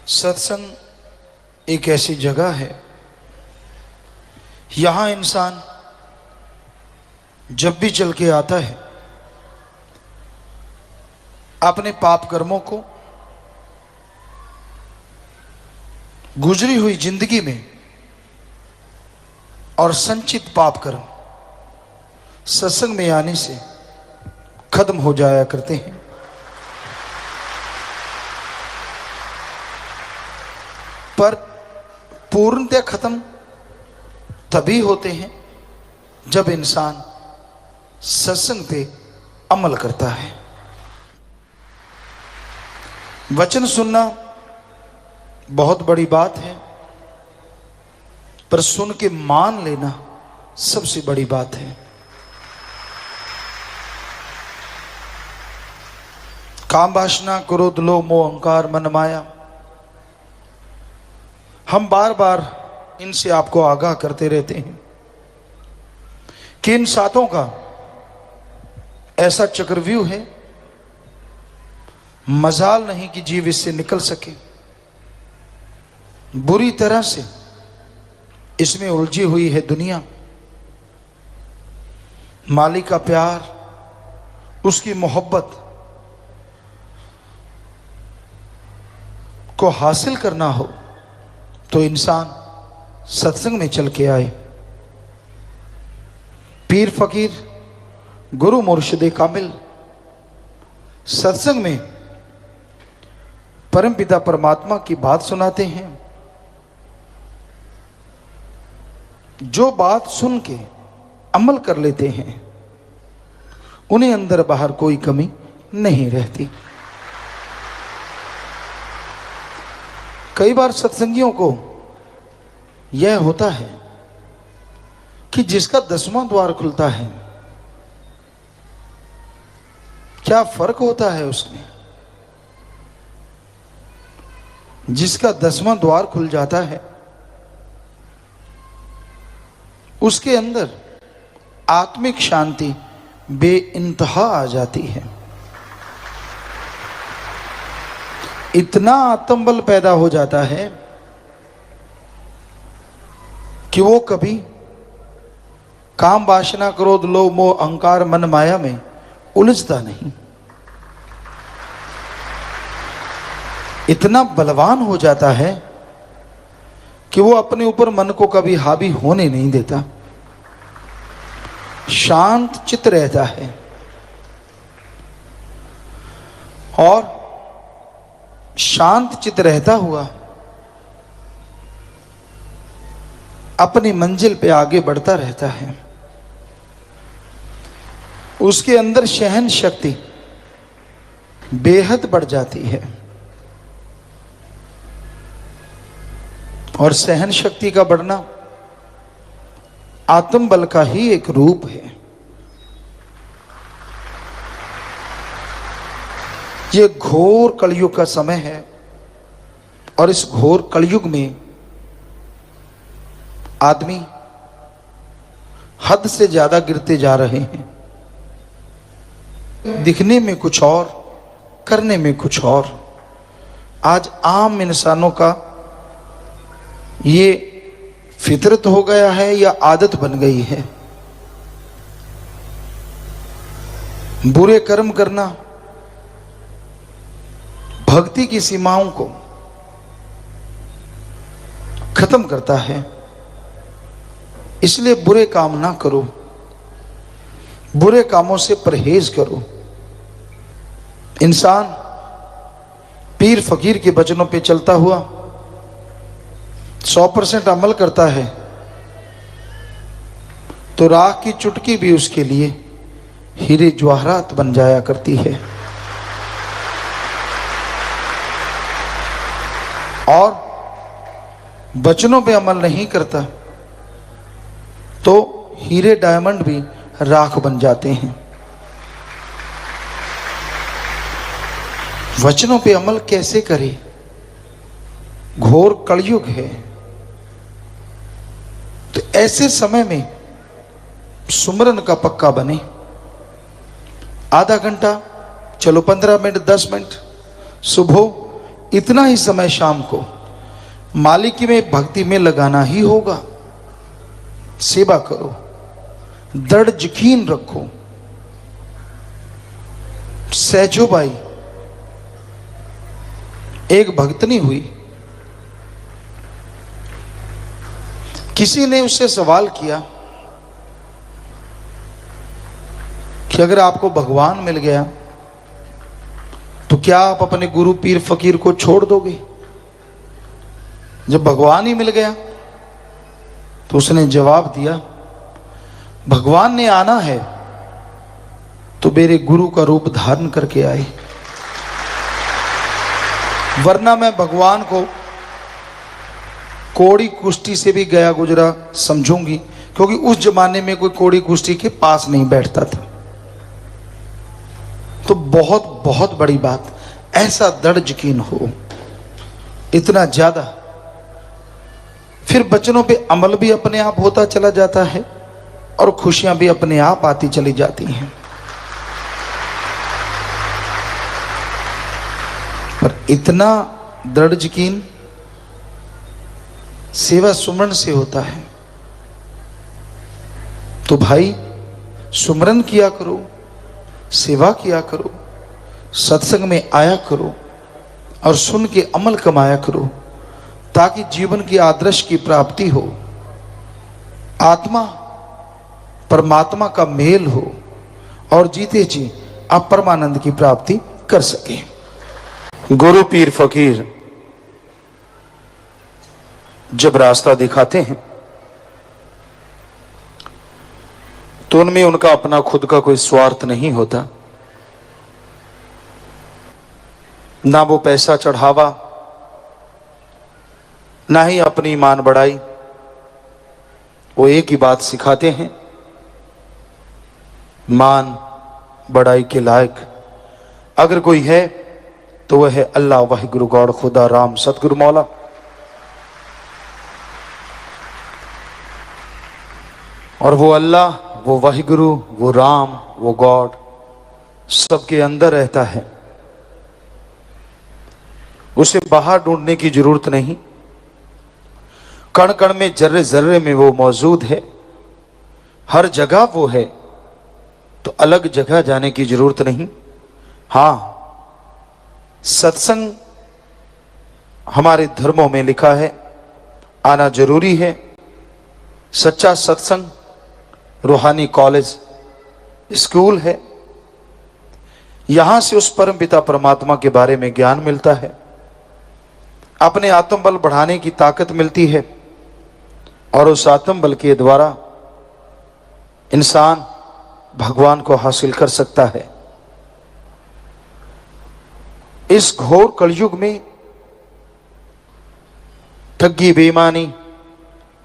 सत्संग एक ऐसी जगह है, यहां इंसान जब भी चल के आता है अपने पाप कर्मों को, गुजरी हुई जिंदगी में और संचित पाप कर्म सत्संग में आने से खत्म हो जाया करते हैं। पर पूर्णतः खत्म तभी होते हैं जब इंसान सत्संग पे अमल करता है। वचन सुनना बहुत बड़ी बात है, पर सुन के मान लेना सबसे बड़ी बात है। काम वासना क्रोध लोभ मोह अहंकार मन माया, हम बार बार इनसे आपको आगाह करते रहते हैं कि इन सातों का ऐसा चक्रव्यूह है, मजाल नहीं कि जीव इससे निकल सके। बुरी तरह से इसमें उलझी हुई है दुनिया। मालिक का प्यार, उसकी मोहब्बत को हासिल करना हो तो इंसान सत्संग में चल के आए। पीर फकीर गुरु मुर्शिदे कामिल सत्संग में परमपिता परमात्मा की बात सुनाते हैं। जो बात सुन के अमल कर लेते हैं उन्हें अंदर बाहर कोई कमी नहीं रहती। कई बार सत्संगियों को यह होता है कि जिसका 10वां द्वार खुलता है, क्या फर्क होता है उसमें। जिसका 10वां द्वार खुल जाता है उसके अंदर आत्मिक शांति बेइंतहा आ जाती है। इतना आत्मबल पैदा हो जाता है कि वो कभी काम वासना क्रोध लोभ मोह अहंकार मन माया में उलझता नहीं। इतना बलवान हो जाता है कि वो अपने ऊपर मन को कभी हावी होने नहीं देता, शांत चित्त रहता है और शांत चित्त रहता हुआ अपनी मंजिल पे आगे बढ़ता रहता है। उसके अंदर सहन शक्ति बेहद बढ़ जाती है और सहन शक्ति का बढ़ना आत्मबल का ही एक रूप है। ये घोर कलयुग का समय है और इस घोर कलयुग में आदमी हद से ज्यादा गिरते जा रहे हैं। दिखने में कुछ और, करने में कुछ और। आज आम इंसानों का ये फितरत हो गया है या आदत बन गई है। बुरे कर्म करना भक्ति की सीमाओं को खत्म करता है। इसलिए बुरे काम ना करो, बुरे कामों से परहेज करो। इंसान पीर फकीर के वचनों पे चलता हुआ 100% अमल करता है तो राख की चुटकी भी उसके लिए हीरे जवाहरात बन जाया करती है। और वचनों पे अमल नहीं करता तो हीरे डायमंड भी राख बन जाते हैं। वचनों पे अमल कैसे करे? घोर कलयुग है, तो ऐसे समय में सुमरन का पक्का बने। आधा घंटा, चलो 15 मिनट, 10 मिनट, सुबह इतना ही समय शाम को मालिक में भक्ति में लगाना ही होगा। सेवा करो, दृढ़ यकीन रखो। सहजोबाई एक भक्तनी हुई। किसी ने उससे सवाल किया कि अगर आपको भगवान मिल गया तो क्या आप अपने गुरु पीर फकीर को छोड़ दोगे? जब भगवान ही मिल गया तो उसने जवाब दिया, भगवान ने आना है तो मेरे गुरु का रूप धारण करके आए, वरना मैं भगवान को कोड़ी कुश्ती से भी गया गुजरा समझूंगी, क्योंकि उस जमाने में कोई कोड़ी कुश्ती के पास नहीं बैठता था। तो बहुत बहुत बड़ी बात, ऐसा दृढ़ यकीन हो, इतना ज्यादा, फिर बचनों पे अमल भी अपने आप होता चला जाता है और खुशियां भी अपने आप आती चली जाती हैं। पर इतना दृढ़ यकीन सेवा सुमरन से होता है। तो भाई सुमरन किया करो, सेवा किया करो, सत्संग में आया करो और सुन के अमल कमाया करो, ताकि जीवन की आदर्श की प्राप्ति हो, आत्मा परमात्मा का मेल हो और जीते जी आप परमानंद की प्राप्ति कर सके। गुरु पीर फकीर जब रास्ता दिखाते हैं तो उनमें उनका अपना खुद का कोई स्वार्थ नहीं होता, ना वो पैसा चढ़ावा, ना ही अपनी ईमान बढ़ाई। वो एक ही बात सिखाते हैं, मान बढ़ाई के लायक अगर कोई है तो वह है अल्लाह वाहिगुरु गॉड खुदा राम सतगुरु मौला। और वो अल्लाह, वो वाहिगुरु, वो राम, वो गॉड सबके अंदर रहता है, उसे बाहर ढूंढने की जरूरत नहीं। कण कण में, जर्रे जर्रे में वो मौजूद है, हर जगह वो है, तो अलग जगह जाने की जरूरत नहीं। हां, सत्संग हमारे धर्मों में लिखा है आना जरूरी है। सच्चा सत्संग रूहानी कॉलेज स्कूल है, यहां से उस परम पिता परमात्मा के बारे में ज्ञान मिलता है, अपने आत्मबल बढ़ाने की ताकत मिलती है और उस आत्मबल के द्वारा इंसान भगवान को हासिल कर सकता है। इस घोर कलयुग में ठगी, बेईमानी,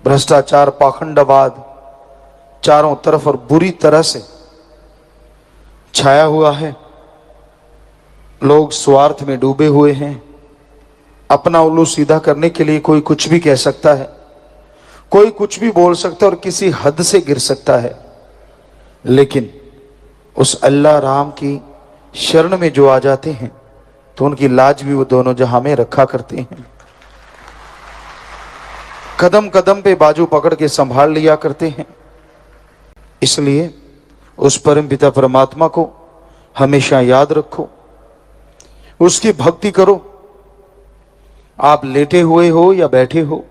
भ्रष्टाचार, पाखंडवाद चारों तरफ और बुरी तरह से छाया हुआ है। लोग स्वार्थ में डूबे हुए हैं। अपना उल्लू सीधा करने के लिए कोई कुछ भी कह सकता है, कोई कुछ भी बोल सकता है और किसी हद से गिर सकता है। लेकिन उस अल्लाह राम की शरण में जो आ जाते हैं तो उनकी लाज भी वो दोनों जहां में रखा करते हैं। कदम कदम पे बाजू पकड़ के संभाल लिया करते हैं। इसलिए उस परम पिता परमात्मा को हमेशा याद रखो, उसकी भक्ति करो। आप लेटे हुए हो या बैठे हो,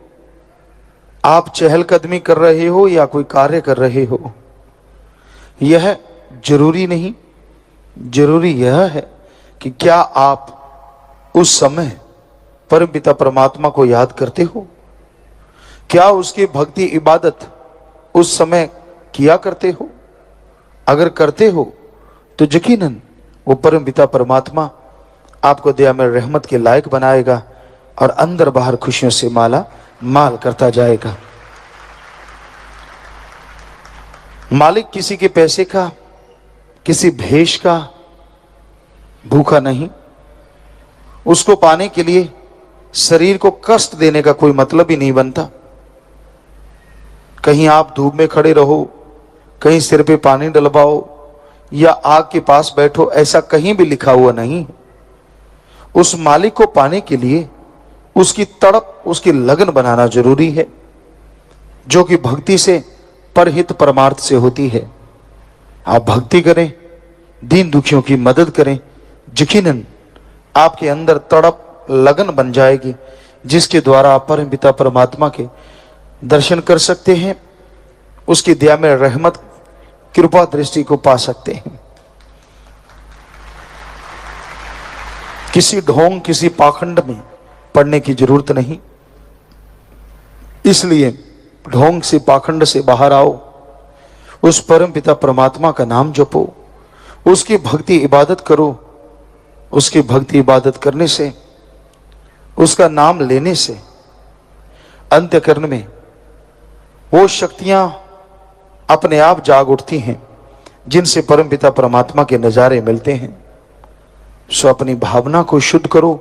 आप चहलकदमी कर रहे हो या कोई कार्य कर रहे हो, यह जरूरी नहीं। जरूरी यह है कि क्या आप उस समय परम पिता परमात्मा को याद करते हो, क्या उसकी भक्ति इबादत उस समय किया करते हो। अगर करते हो तो यकीनन वो परम पिता परमात्मा आपको दया में रहमत के लायक बनाएगा और अंदर बाहर खुशियों से माला माल करता जाएगा। मालिक किसी के पैसे का, किसी भेष का भूखा नहीं। उसको पाने के लिए शरीर को कष्ट देने का कोई मतलब ही नहीं बनता। कहीं आप धूप में खड़े रहो, कहीं सिर पे पानी डलवाओ या आग के पास बैठो, ऐसा कहीं भी लिखा हुआ नहीं। उस मालिक को पाने के लिए उसकी तड़प, उसकी लगन बनाना जरूरी है, जो कि भक्ति से परहित परमार्थ से होती है। आप भक्ति करें, दीन दुखियों की मदद करें, यकीनन आपके अंदर तड़प लगन बन जाएगी, जिसके द्वारा आप परम पिता परमात्मा के दर्शन कर सकते हैं, उसकी दया में रहमत कृपा दृष्टि को पा सकते हैं। किसी ढोंग, किसी पाखंड में पड़ने की जरूरत नहीं। इसलिए ढोंग से, पाखंड से बाहर आओ, उस परम पिता परमात्मा का नाम जपो, उसकी भक्ति इबादत करो। उसकी भक्ति इबादत करने से, उसका नाम लेने से अंतःकरण में वो शक्तियां अपने आप जाग उठती हैं, जिनसे परम पिता परमात्मा के नजारे मिलते हैं। सो अपनी भावना को शुद्ध करो,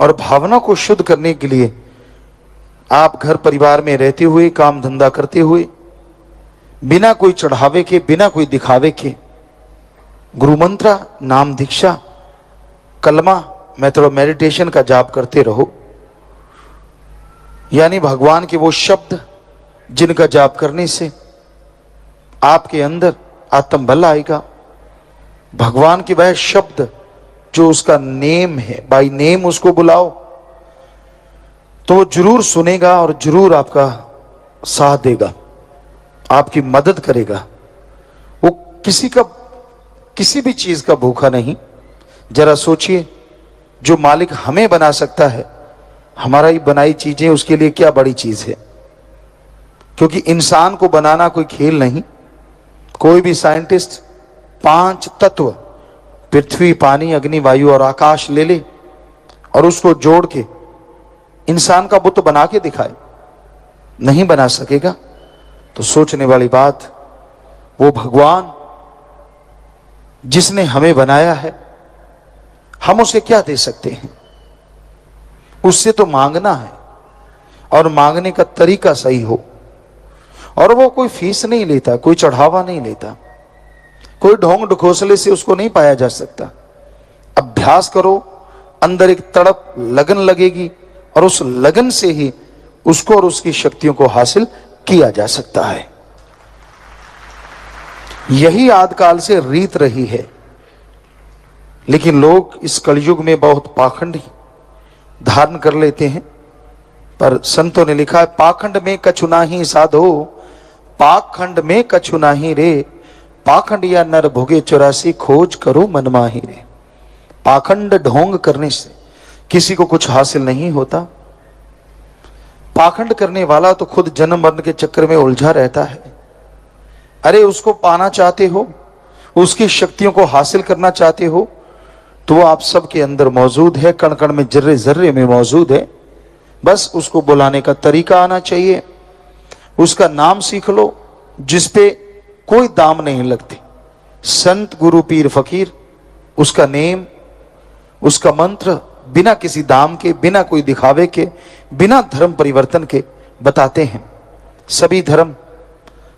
और भावना को शुद्ध करने के लिए आप घर परिवार में रहते हुए, काम धंधा करते हुए, बिना कोई चढ़ावे के, बिना कोई दिखावे के, गुरु मंत्र, नाम दीक्षा, कलमा, मेथड मेडिटेशन का जाप करते रहो। यानी भगवान के वो शब्द जिनका जाप करने से आपके अंदर आत्म बल आएगा। भगवान के वह शब्द जो उसका नेम है, बाई नेम उसको बुलाओ तो वो जरूर सुनेगा और जरूर आपका साथ देगा, आपकी मदद करेगा। वो किसी भी चीज का भूखा नहीं। जरा सोचिए, जो मालिक हमें बना सकता है, हमारा ही बनाई चीजें उसके लिए क्या बड़ी चीज है। क्योंकि इंसान को बनाना कोई खेल नहीं। कोई भी साइंटिस्ट 5 तत्व, पृथ्वी, पानी, अग्नि, वायु और आकाश ले ले और उसको जोड़ के इंसान का बुत बना के दिखाए, नहीं बना सकेगा। तो सोचने वाली बात, वो भगवान जिसने हमें बनाया है, हम उसे क्या दे सकते हैं? उससे तो मांगना है, और मांगने का तरीका सही हो। और वो कोई फीस नहीं लेता, कोई चढ़ावा नहीं लेता, कोई ढोंग ढकोसले से उसको नहीं पाया जा सकता। अभ्यास करो, अंदर एक तड़प, लगन लगेगी, और उस लगन से ही उसको और उसकी शक्तियों को हासिल किया जा सकता है। यही आदिकाल से रीत रही है। लेकिन लोग इस कलयुग में बहुत पाखंड धारण कर लेते हैं। पर संतों ने लिखा है, पाखंड में कछु नाही साधो, पाखंड में कछु नाही रे, पाखंड या नर भोगे 84 खोज करो मन माही रे। पाखंड ढोंग करने से किसी को कुछ हासिल नहीं होता। पाखंड करने वाला तो खुद जन्म मरण के चक्कर में उलझा रहता है। अरे उसको पाना चाहते हो, उसकी शक्तियों को हासिल करना चाहते हो, तो वो आप सबके अंदर मौजूद है, कण कण में, जर्रे जर्रे में मौजूद है। बस उसको बुलाने का तरीका आना चाहिए। उसका नाम सीख लो, जिसपे कोई दाम नहीं लगते। संत, गुरु, पीर, फकीर, उसका नेम, उसका मंत्र बिना किसी दाम के, बिना कोई दिखावे के, बिना धर्म परिवर्तन के बताते हैं। सभी धर्म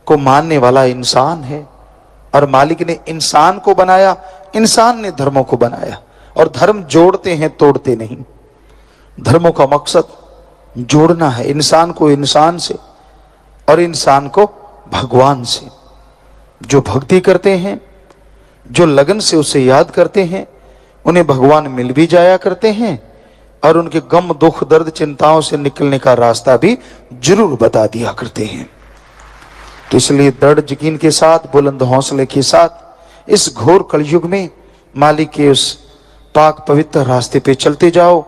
को मानने वाला इंसान है, और मालिक ने इंसान को बनाया, इंसान ने धर्मों को बनाया। और धर्म जोड़ते हैं, तोड़ते नहीं। धर्मों का मकसद जोड़ना है, इंसान को इंसान से और इंसान को भगवान से। जो भक्ति करते हैं, जो लगन से उसे याद करते हैं, उन्हें भगवान मिल भी जाया करते हैं, और उनके गम, दुख, दर्द, चिंताओं से निकलने का रास्ता भी जरूर बता दिया करते हैं। तो इसलिए दृढ़ यकीन के साथ, बुलंद हौसले के साथ इस घोर कलयुग में मालिक के उस पाक पवित्र रास्ते पे चलते जाओ।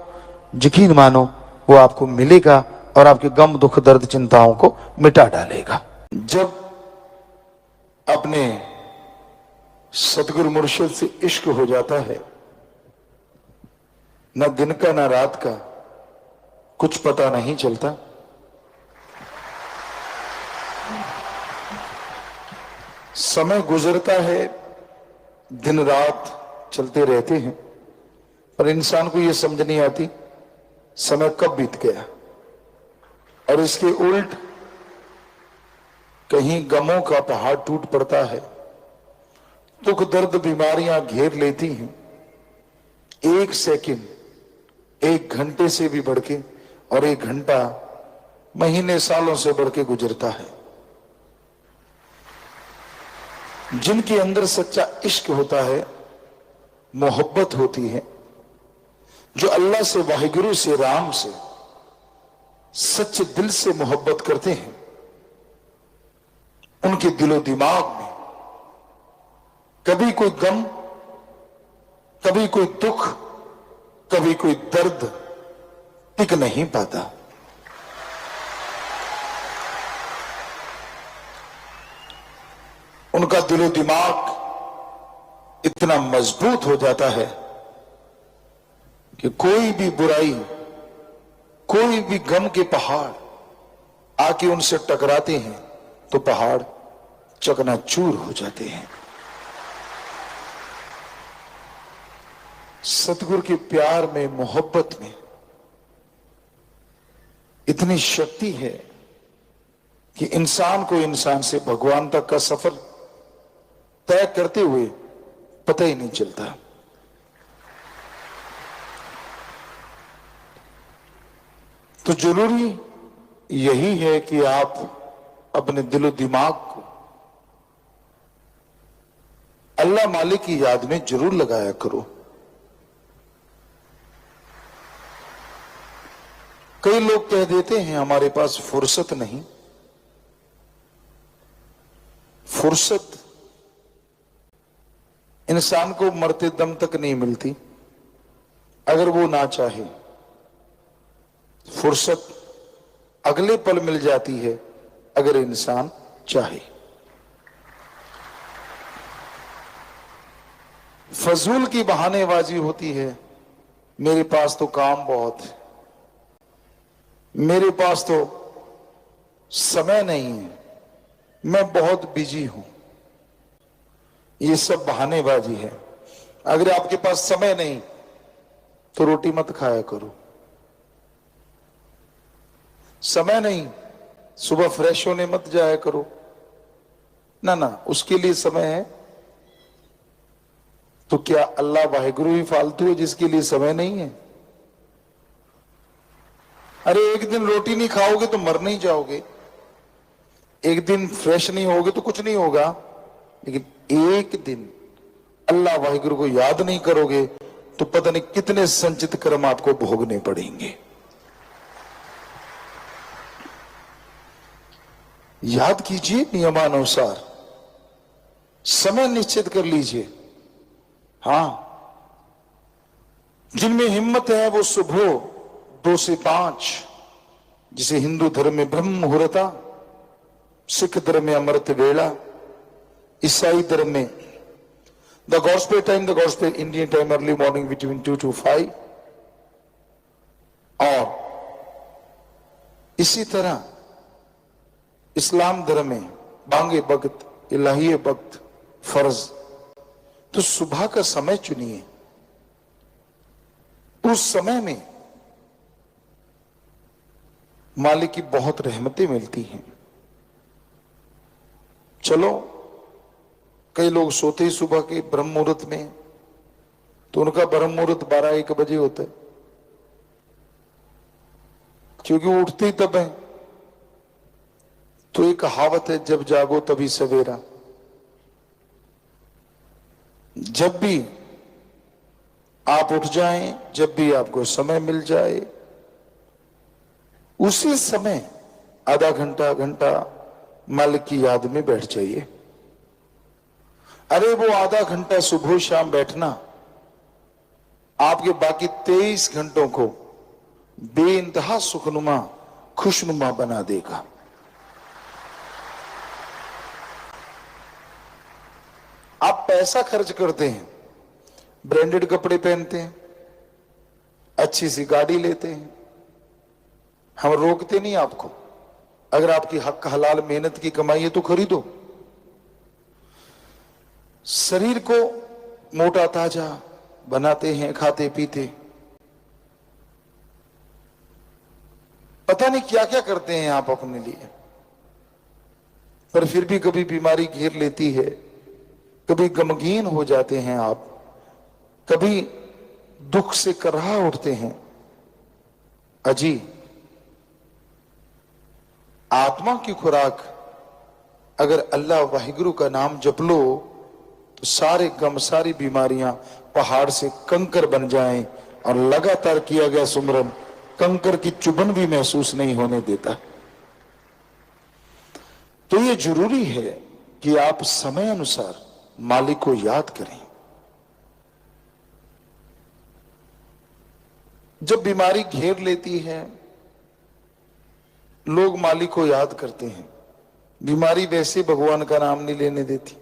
यकीन मानो वो आपको मिलेगा और आपके गम, दुख, दर्द, चिंताओं को मिटा डालेगा। जब अपने सतगुरु मुर्शिद से इश्क हो जाता है, न दिन का न रात का कुछ पता नहीं चलता। समय गुजरता है, दिन रात चलते रहते हैं, पर इंसान को यह समझ नहीं आती समय कब बीत गया। और इसके उल्ट कहीं गमों का पहाड़ टूट पड़ता है, दुख, दर्द, बीमारियां घेर लेती हैं, एक सेकंड एक घंटे से भी बढ़ के, और एक घंटा महीने सालों से बढ़ के गुजरता है। जिनके अंदर सच्चा इश्क होता है, मोहब्बत होती है, जो अल्लाह से, वाहिगुरु से, राम से सच्चे दिल से मोहब्बत करते हैं, उनके दिलो दिमाग में कभी कोई गम, कभी कोई दुख, कभी कोई दर्द टिक नहीं पाता। उनका दिलो दिमाग इतना मजबूत हो जाता है कि कोई भी बुराई, कोई भी गम के पहाड़ आके उनसे टकराते हैं तो पहाड़ चकनाचूर हो जाते हैं। सतगुरु के प्यार में, मोहब्बत में इतनी शक्ति है कि इंसान को इंसान से भगवान तक का सफर तय करते हुए पता ही नहीं चलता। तो जरूरी यही है कि आप अपने दिलो दिमाग को अल्लाह मालिक की याद में जरूर लगाया करो। कई लोग कह देते हैं हमारे पास फुर्सत नहीं। फुर्सत इंसान को मरते दम तक नहीं मिलती अगर वो ना चाहे। फुर्सत अगले पल मिल जाती है अगर इंसान चाहे। फजूल की बहानेबाजी होती है, मेरे पास तो काम बहुत है, मेरे पास तो समय नहीं है, मैं बहुत बिजी हूं। ये सब बहानेबाजी है। अगर आपके पास समय नहीं तो रोटी मत खाया करो। समय नहीं, सुबह फ्रेश होने मत जाया करो। ना ना, उसके लिए समय है। तो क्या अल्लाह वाहिगुरु ही फालतू है जिसके लिए समय नहीं है? अरे एक दिन रोटी नहीं खाओगे तो मर नहीं जाओगे, एक दिन फ्रेश नहीं होगे तो कुछ नहीं होगा, लेकिन एक दिन अल्लाह वाहिगुरु को याद नहीं करोगे तो पता नहीं कितने संचित कर्म आपको भोगने पड़ेंगे। याद कीजिए, नियमानुसार समय निश्चित कर लीजिए। हां, जिनमें हिम्मत है वो सुबह 2 से 5, जिसे हिंदू धर्म में ब्रह्म मुहूर्ता, सिख धर्म में अमृत वेला, ईसाई धर्म में the gospel time, the gospel Indian time early morning between 2 to 5, और इसी तरह इस्लाम धर्म में बांगे वक्त, इलाही वक्त, फर्ज। तो सुबह का समय चुनिए। उस समय में मालिक की बहुत रहमतें मिलती हैं। चलो, कई लोग सोते ही सुबह के ब्रह्म मुहूर्त में, तो उनका ब्रह्म मुहूर्त 12-1 बजे होता है, क्योंकि वो उठते ही तब है। तो एक कहावत है, जब जागो तभी सवेरा। जब भी आप उठ जाएं, जब भी आपको समय मिल जाए, उसी समय आधा घंटा घंटा मालिक की याद में बैठ जाइए। अरे वो आधा घंटा सुबह शाम बैठना आपके बाकी 23 घंटों को बेइंतहा सुखनुमा, खुशनुमा बना देगा। आप पैसा खर्च करते हैं, ब्रांडेड कपड़े पहनते हैं, अच्छी सी गाड़ी लेते हैं, हम रोकते नहीं आपको। अगर आपकी हक हलाल मेहनत की कमाई है तो खरीदो। शरीर को मोटा ताजा बनाते हैं, खाते पीते, पता नहीं क्या क्या करते हैं आप अपने लिए, पर फिर भी कभी बीमारी घेर लेती है, कभी गमगीन हो जाते हैं आप, कभी दुख से कर्हा उठते हैं। अजी, आत्मा की खुराक अगर अल्लाह वाहिगुरु का नाम जप लो तो सारे गम, सारी बीमारियां पहाड़ से कंकर बन जाएं और लगातार किया गया सुमरन कंकर की चुभन भी महसूस नहीं होने देता। तो ये जरूरी है कि आप समय अनुसार मालिक को याद करें। जब बीमारी घेर लेती है, लोग मालिक को याद करते हैं। बीमारी वैसे भगवान का नाम नहीं लेने देती।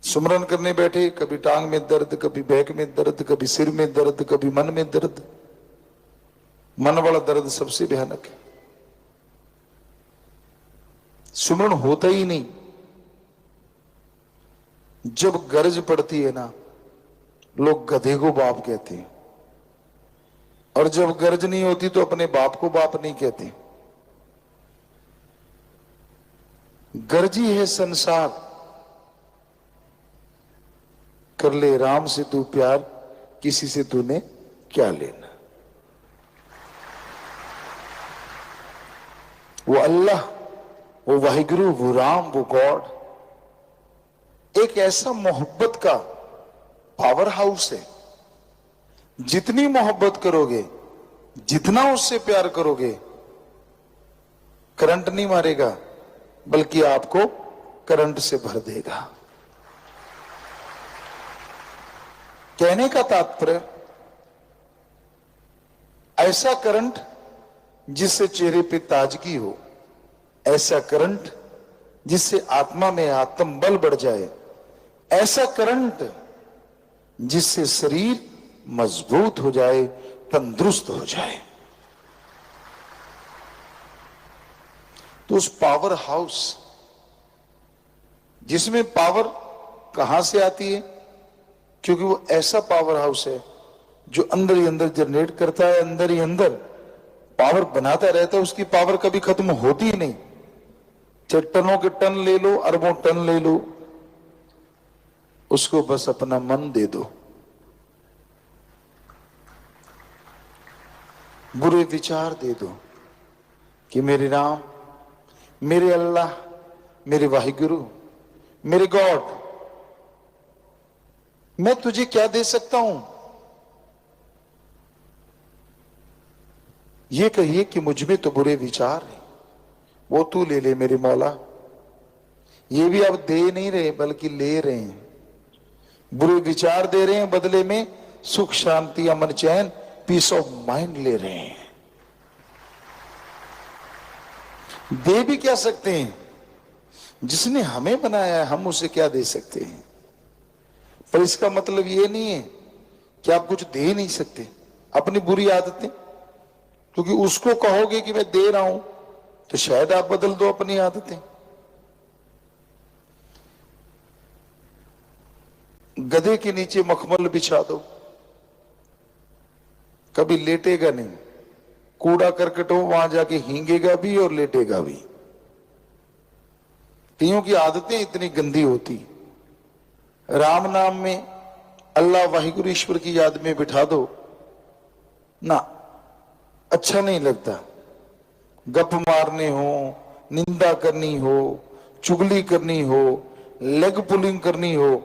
सुमरन करने बैठे, कभी टांग में दर्द, कभी बैक में दर्द, कभी सिर में दर्द, कभी मन में दर्द। मन वाला दर्द सबसे भयानक है। सुमरन होता ही नहीं। जब गरज पड़ती है ना, लोग गधे को बाप कहते हैं, और जब गरज नहीं होती तो अपने बाप को बाप नहीं कहते। गरजी है संसार, कर ले राम से तू प्यार, किसी से तूने क्या लेना। वो अल्लाह, वो वाहिगुरु, वो राम, वो गॉड एक ऐसा मोहब्बत का पावर हाउस है। जितनी मोहब्बत करोगे, जितना उससे प्यार करोगे, करंट नहीं मारेगा बल्कि आपको करंट से भर देगा। कहने का तात्पर्य, ऐसा करंट जिससे चेहरे पे ताजगी हो, ऐसा करंट जिससे आत्मा में आत्म बल बढ़ जाए, ऐसा करंट जिससे शरीर मजबूत हो जाए, तंदुरुस्त हो जाए। तो उस पावर हाउस, जिसमें पावर कहां से आती है? क्योंकि वो ऐसा पावर हाउस है जो अंदर ही अंदर जनरेट करता है, अंदर ही अंदर पावर बनाता रहता है। उसकी पावर कभी खत्म होती ही नहीं। चाहे टनों के टन ले लो, अरबों टन ले लो, उसको बस अपना मन दे दो। बुरे विचार दे दो कि मेरे राम, मेरे अल्लाह, मेरे वाहिगुरु, मेरे गॉड, मैं तुझे क्या दे सकता हूं? ये कहिए कि मुझ में तो बुरे विचार हैं, वो तू ले ले मेरे मौला। ये भी अब दे नहीं रहे बल्कि ले रहे हैं। बुरे विचार दे रहे हैं, बदले में सुख, शांति, अमन, चैन, पीस ऑफ माइंड ले रहे हैं। दे भी क्या सकते हैं? जिसने हमें बनाया है, हम उसे क्या दे सकते हैं? पर इसका मतलब ये नहीं है कि आप कुछ दे नहीं सकते। अपनी बुरी आदतें, क्योंकि उसको कहोगे कि मैं दे रहा हूं तो शायद आप बदल दो अपनी आदतें। गधे के नीचे मखमल बिछा दो, कभी लेटेगा नहीं। कूड़ा करकट हो, वहां जाके हींगेगा भी और लेटेगा भी। कईयों की आदतें इतनी गंदी होती। राम नाम में अल्लाह वाहिगुरु ईश्वर की याद में बिठा दो ना, अच्छा नहीं लगता। गप मारने हो, निंदा करनी हो, चुगली करनी हो, लेग पुलिंग करनी हो,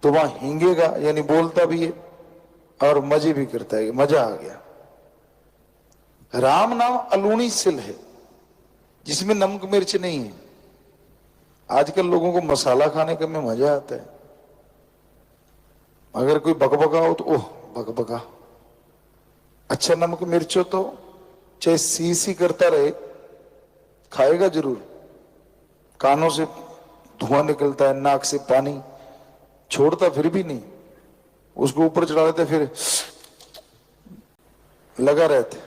तो वहां हींगेगा, यानी बोलता भी है और मजे भी करता है। मजा आ गया। राम नाम अलूणी सिल है जिसमें नमक मिर्च नहीं है। आजकल लोगों को मसाला खाने का में मजा आता है। अगर कोई बकबका हो तो ओह बकबका, अच्छा नमक मिर्च हो तो चाहे सी सी करता रहे, खाएगा जरूर। कानों से धुआं निकलता है, नाक से पानी छोड़ता फिर भी नहीं, उसको ऊपर चढ़ा लेते, फिर लगा रहते।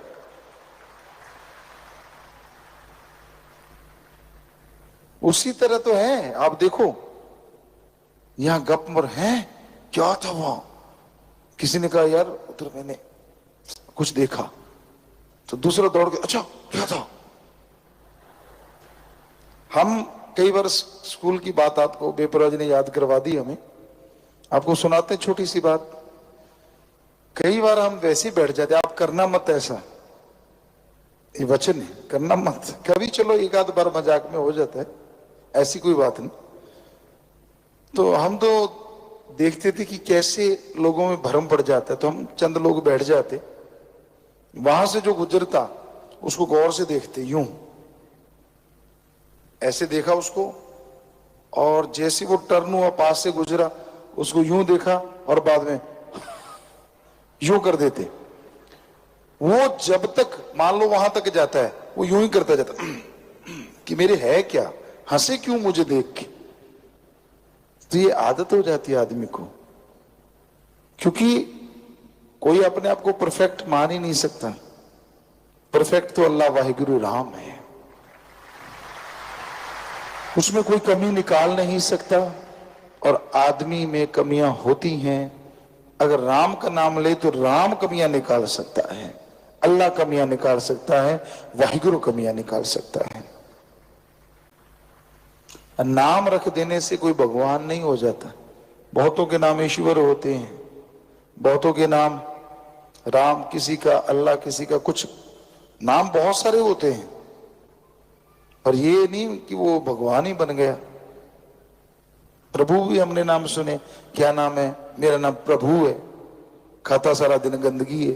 उसी तरह तो है। आप देखो यहां गप मर है, क्या था वहां? किसी ने कहा यार उधर मैंने कुछ देखा, तो दूसरा दौड़ के अच्छा क्या था? हम कई बार स्कूल की बात आपको बेपरवाह ने याद करवा दी हमें, आपको सुनाते हैं छोटी सी बात। कई बार हम वैसे ही बैठ जाते, आप करना मत ऐसा, ये वचन है, करना मत। कभी चलो एक आध बार मजाक में हो जाता है, ऐसी कोई बात नहीं। तो हम तो देखते थे कि कैसे लोगों में भ्रम पड़ जाता है, तो हम चंद लोग बैठ जाते, वहां से जो गुजरता उसको गौर से देखते, यूं ऐसे देखा उसको, और जैसे वो टर्न हुआ पास से गुजरा उसको यूं देखा और बाद में यूं कर देते। वो जब तक मान लो वहां तक जाता है वो यूं ही करता जाता कि मेरे है क्या, हंसे क्यों मुझे देख के। तो ये आदत हो जाती है आदमी को, क्योंकि कोई अपने आप को परफेक्ट मान ही नहीं सकता। परफेक्ट तो अल्लाह वाहिगुरु राम है, उसमें कोई कमी निकाल नहीं सकता। और आदमी में कमियां होती हैं, अगर राम का नाम ले तो राम कमियां निकाल सकता है, अल्लाह कमियां निकाल सकता है, वाहिगुरु कमियां निकाल सकता है। नाम रख देने से कोई भगवान नहीं हो जाता। बहुतों के नाम ईश्वर होते हैं, बहुतों के नाम राम, किसी का अल्लाह, किसी का कुछ, नाम बहुत सारे होते हैं, पर ये नहीं कि वो भगवान ही बन गया। प्रभु भी हमने नाम सुने, क्या नाम है, मेरा नाम प्रभु है, खाता सारा दिन गंदगी है।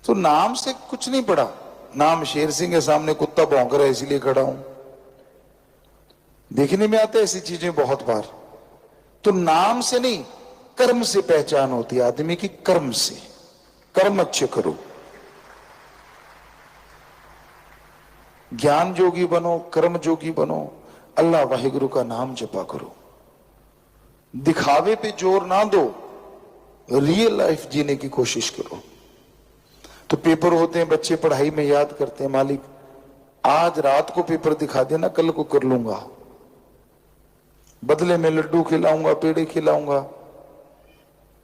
तो नाम से कुछ नहीं पड़ा। नाम शेर सिंह के सामने कुत्ता भौंक रहा है इसलिए खड़ा हूं, देखने में आता है ऐसी चीजें बहुत बार। तो नाम से नहीं, कर्म से पहचान होती है आदमी की, कर्म से। कर्म अच्छे करो, ज्ञान जोगी बनो, कर्म जोगी बनो, अल्लाह वाहिगुरु का नाम जपा करो। दिखावे पे जोर ना दो, रियल लाइफ जीने की कोशिश करो। तो पेपर होते हैं, बच्चे पढ़ाई में याद करते हैं, मालिक आज रात को पेपर दिखा देना, कल को कर लूंगा, बदले में लड्डू खिलाऊंगा, पेड़े खिलाऊंगा।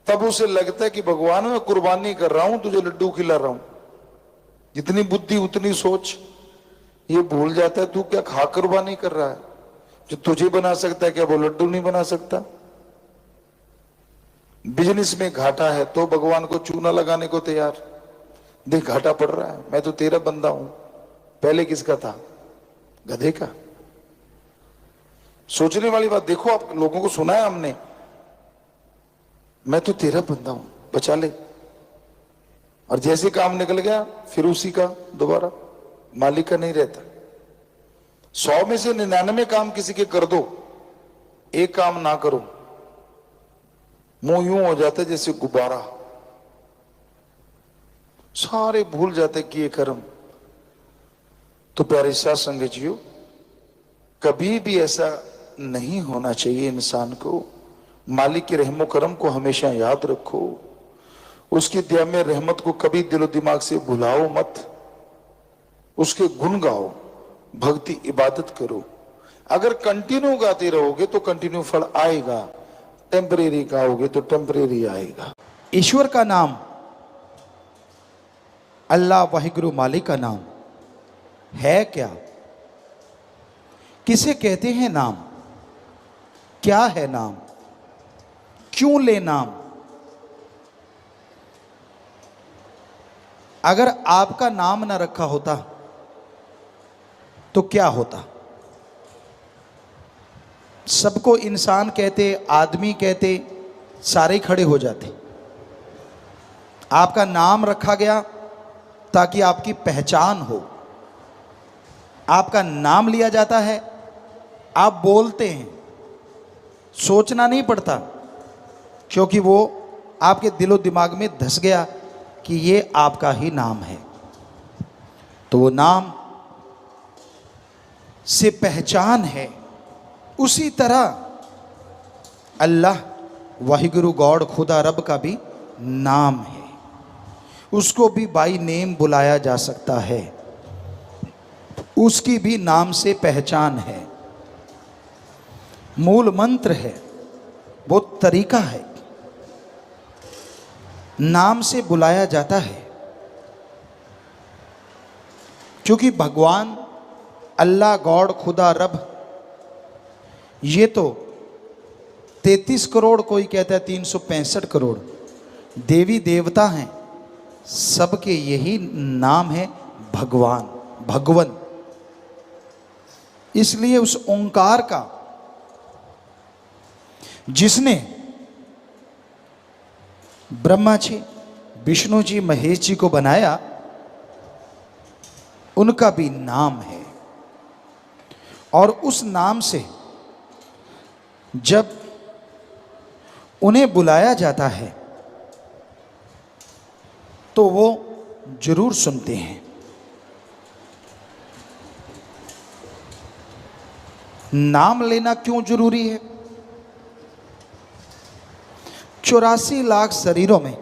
तब उसे लगता है कि भगवान मैं कुर्बानी कर रहा हूं, तुझे लड्डू खिला रहा हूं। जितनी बुद्धि उतनी सोच। ये भूल जाता है तू क्या खा कुर्बानी कर रहा है, जो तुझे बना सकता है क्या वो लड्डू नहीं बना सकता। बिजनेस में घाटा है तो भगवान को चूना लगाने को तैयार, देख घाटा पड़ रहा है, मैं तो तेरा बंदा हूं। पहले किसका था, गधे का। सोचने वाली बात, देखो आप लोगों को सुना है हमने, मैं तो तेरा बंदा हूं, बचा ले। और जैसे काम निकल गया फिर उसी का दोबारा, मालिक का नहीं रहता। 100 में से 99 काम किसी के कर दो, एक काम ना करो, मुंह यूं हो जाता है जैसे गुब्बारा, सारे भूल जाते कि ये कर्म। तो प्यारे साथ संगतियों, कभी भी ऐसा नहीं होना चाहिए इंसान को। मालिक के रहमो करम को हमेशा याद रखो, उसकी दया में रहमत को कभी दिलो दिमाग से भुलाओ मत, उसके गुण गाओ, भक्ति इबादत करो। अगर कंटिन्यू गाते रहोगे तो कंटिन्यू फल आएगा, टेम्परेरी गाओगे तो टेम्परेरी आएगा। ईश्वर का नाम, अल्लाह वाहिगुरु मालिक का नाम है क्या? किसे कहते हैं नाम? क्या है नाम? क्यों ले नाम? अगर आपका नाम ना रखा होता तो क्या होता? सबको इंसान कहते, आदमी कहते, सारे खड़े हो जाते। आपका नाम रखा गया ताकि आपकी पहचान हो। आपका नाम लिया जाता है, आप बोलते हैं, सोचना नहीं पड़ता, क्योंकि वो आपके दिलो दिमाग में धस गया कि ये आपका ही नाम है। तो वो नाम से पहचान है। उसी तरह अल्लाह वाहिगुरु गॉड खुदा रब का भी नाम है, उसको भी बाई नेम बुलाया जा सकता है, उसकी भी नाम से पहचान है। मूल मंत्र है, वो तरीका है, नाम से बुलाया जाता है। क्योंकि भगवान अल्लाह गॉड खुदा रब ये तो 33 करोड़, कोई कहता है 365 करोड़ देवी देवता हैं, सबके यही नाम है भगवान, भगवन। इसलिए उस ओंकार का जिसने ब्रह्मा जी, विष्णु जी, महेश जी को बनाया, उनका भी नाम है। और उस नाम से जब उन्हें बुलाया जाता है तो वो जरूर सुनते हैं। नाम लेना क्यों जरूरी है? 84 लाख शरीरों में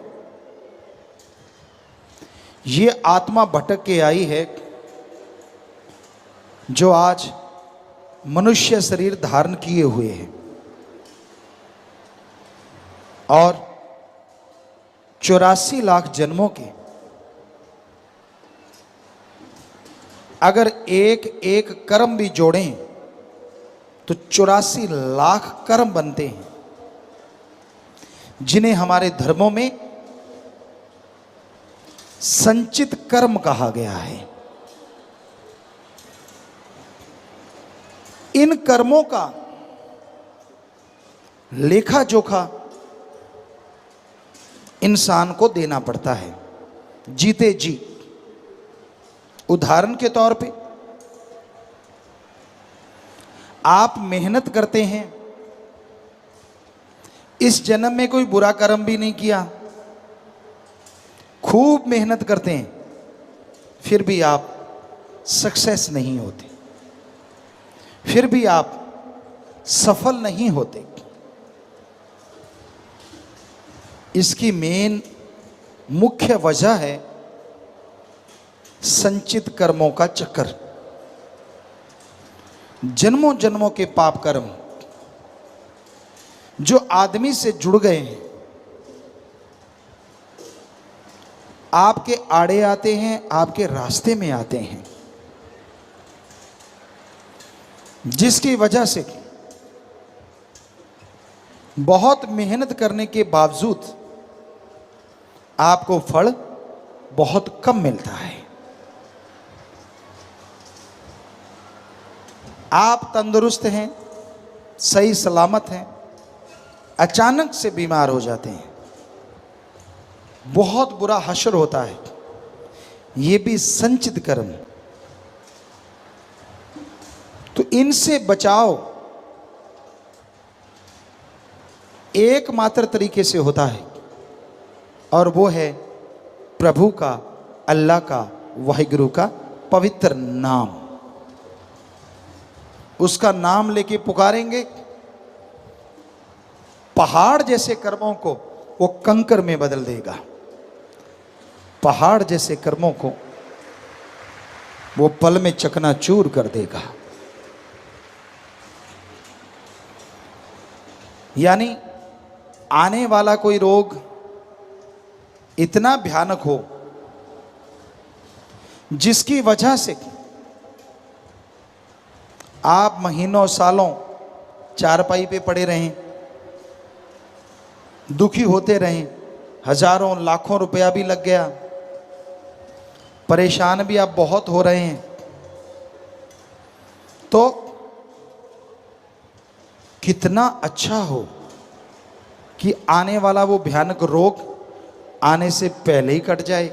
ये आत्मा भटक के आई है जो आज मनुष्य शरीर धारण किए हुए है। और 84 लाख जन्मों के अगर एक एक कर्म भी जोड़ें तो 84 लाख कर्म बनते हैं, जिन्हें हमारे धर्मों में संचित कर्म कहा गया है। इन कर्मों का लेखा जोखा इंसान को देना पड़ता है जीते जी। उदाहरण के तौर पे आप मेहनत करते हैं, इस जन्म में कोई बुरा कर्म भी नहीं किया, खूब मेहनत करते हैं, फिर भी आप सक्सेस नहीं होते, फिर भी आप सफल नहीं होते। इसकी मेन मुख्य वजह है संचित कर्मों का चक्कर। जन्मों जन्मों के पाप कर्म जो आदमी से जुड़ गए हैं, आपके आड़े आते हैं, आपके रास्ते में आते हैं, जिसकी वजह से बहुत मेहनत करने के बावजूद आपको फल बहुत कम मिलता है। आप तंदुरुस्त हैं, सही सलामत हैं, अचानक से बीमार हो जाते हैं, बहुत बुरा हश्र होता है। ये भी संचित कर्म। तो इनसे बचाव एकमात्र तरीके से होता है, और वो है प्रभु का, अल्लाह का, वाहिगुरु का पवित्र नाम। उसका नाम लेके पुकारेंगे, पहाड़ जैसे कर्मों को वो कंकर में बदल देगा। पहाड़ जैसे कर्मों को वो पल में चकनाचूर कर देगा। यानी आने वाला कोई रोग इतना भयानक हो जिसकी वजह से आप महीनों सालों चारपाई पे पड़े रहें, दुखी होते रहें, हजारों लाखों रुपया भी लग गया, परेशान भी आप बहुत हो रहे हैं, तो कितना अच्छा हो कि आने वाला वो भयानक रोग आने से पहले ही कट जाए।